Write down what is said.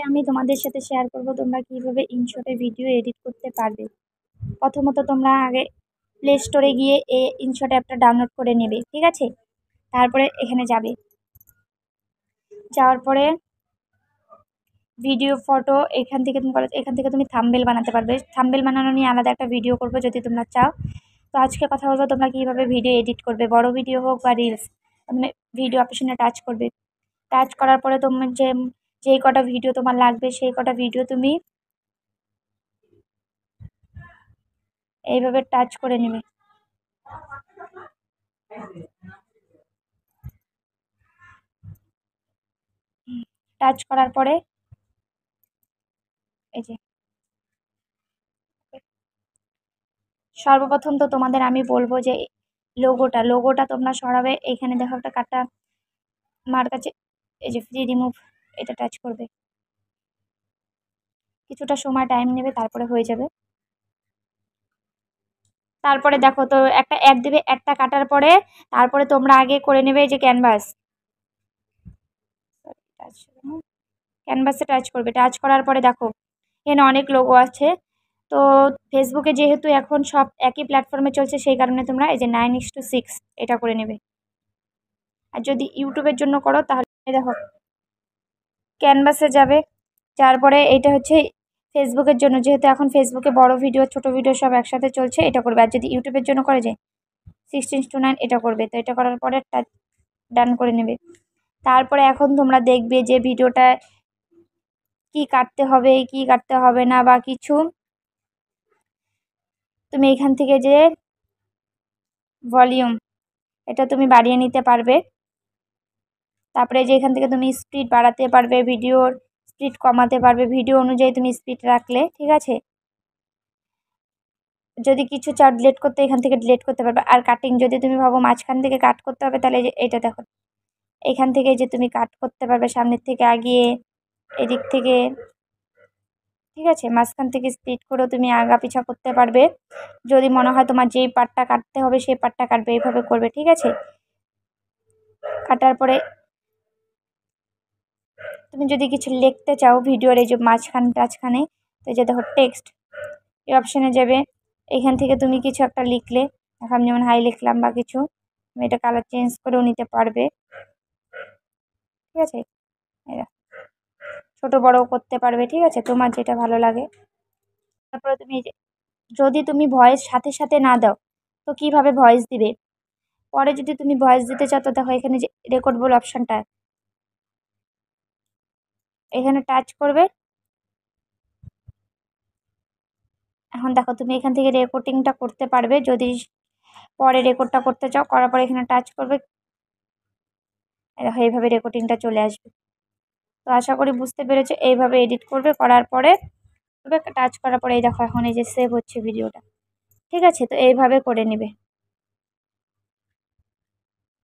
আমি তোমাদের সাথে শেয়ার করব তোমরা কিভাবে ইনশটে ভিডিও এডিট করতে পারবে। প্রথমত তোমরা আগে প্লে স্টোরে গিয়ে ইনশট অ্যাপটা ডাউনলোড করে নেবে, ঠিক আছে। তারপরে এখানে যাবে, যাওয়ার পরে ভিডিও ফটো এখান থেকে তুমি থাম্বনেল বানাতে পারবে। থাম্বনেল বানানো নিয়ে আলাদা একটা ভিডিও করবো যদি তোমরা চাও। তো আজকে কথা বলবো তোমরা কিভাবে ভিডিও এডিট করবে, বড় ভিডিও হোক বা রিলস। তুমি ভিডিও অপশনে টাচ করবে, টাচ করার পরে তোমার যেই কটা ভিডিও তোমার লাগবে সেই কটা ভিডিও তুমি এইভাবে টাচ করে নেবে। টাচ করার পরে এই যে সর্বপ্রথম তো তোমাদের আমি বলবো যে লোগোটা তোমরা সরাবে। এখানে দেখো একটা কাটা মার্ক আছে, এই যে ফ্রি রিমুভ, এটা টাচ করবে। কিছুটা সময় টাইম নেবে, তারপরে হয়ে যাবে। তারপরে দেখো তো একটা অ্যাড দেবে, একটা কাটার পরে তারপরে তোমরা আগে করে নেবে যে ক্যানভাসে টাচ করবে। টাচ করার পরে দেখো এখানে অনেক লোগো আছে। তো ফেসবুকে যেহেতু এখন সব একই প্ল্যাটফর্মে চলছে সেই কারণে তোমরা এই যে 9:6 এটা করে নেবে। আর যদি ইউটিউবের জন্য করো তাহলে দেখো ক্যানভাসে যাবে, যার পরে এইটা হচ্ছে ফেসবুকের জন্য, যেহেতু এখন ফেসবুকে বড় ভিডিও ছোট ভিডিও সব একসাথে চলছে, এটা করবে। আর যদি ইউটিউবের জন্য করে যে 16:9 এটা করবে। তো এটা করার পরে ডান করে নেবে। তারপরে এখন তোমরা দেখবে যে ভিডিওটা কি কাটতে হবে কি কাটতে হবে না বা কিছু, তুমি এখান থেকে যে ভলিউম এটা তুমি বাড়িয়ে নিতে পারবে। তারপরে যে এখান থেকে তুমি স্পিড বাড়াতে পারবে, ভিডিওর স্পিড কমাতে পারবে, ভিডিও অনুযায়ী তুমি স্পিড রাখলে, ঠিক আছে। যদি কিছু চাও ডিলিট করতে এখান থেকে ডিলিট করতে পারবে। আর কাটিং যদি তুমি ভাবো মাঝখান থেকে কাট করতে হবে তাহলে এটা দেখো এখান থেকে যে তুমি কাট করতে পারবে, সামনের থেকে আগিয়ে, এদিক থেকে, ঠিক আছে। মাঝখান থেকে স্প্লিট করেও তুমি আগা পিছা করতে পারবে। যদি মনে হয় তোমার যেই পার্টটা কাটতে হবে সেই পার্টটা কাটবে, এইভাবে করবে, ঠিক আছে। কাটার পরে তুমি যদি কিছু লিখতে চাও ভিডিওর এই যে টাছখানে, তো এই যে দেখো টেক্সট এই অপশানে যাবে। এখান থেকে তুমি কিছু একটা লিখলে, এখন যেমন হাই লিখলাম বা কিছু, তুমি এটা কালার চেঞ্জ করেও নিতে পারবে, ঠিক আছে। ছোট বড়ও করতে পারবে, ঠিক আছে, তোমার যেটা ভালো লাগে। তারপরে তুমি যদি তুমি ভয়েস সাথে সাথে না দাও তো কিভাবে ভয়েস দিবে। পরে যদি তুমি ভয়েস দিতে চাও তো দেখো এখানে যে রেকর্ড বলে অপশানটা, এখানে টাচ করবে। এখন দেখো তুমি এখান থেকে রেকর্ডিংটা করতে পারবে। যদি পরে রেকর্ডটা করতে চাও, করার পরে এখানে টাচ করবে, দেখো এইভাবে রেকর্ডিংটা চলে আসবে। তো আশা করি বুঝতে পেরেছো। এইভাবে এডিট করবে, করার পরে টাচ করার পরে এই দেখো এখন এই যে সেভ হচ্ছে ভিডিওটা, ঠিক আছে। তো এইভাবে করে নেবে।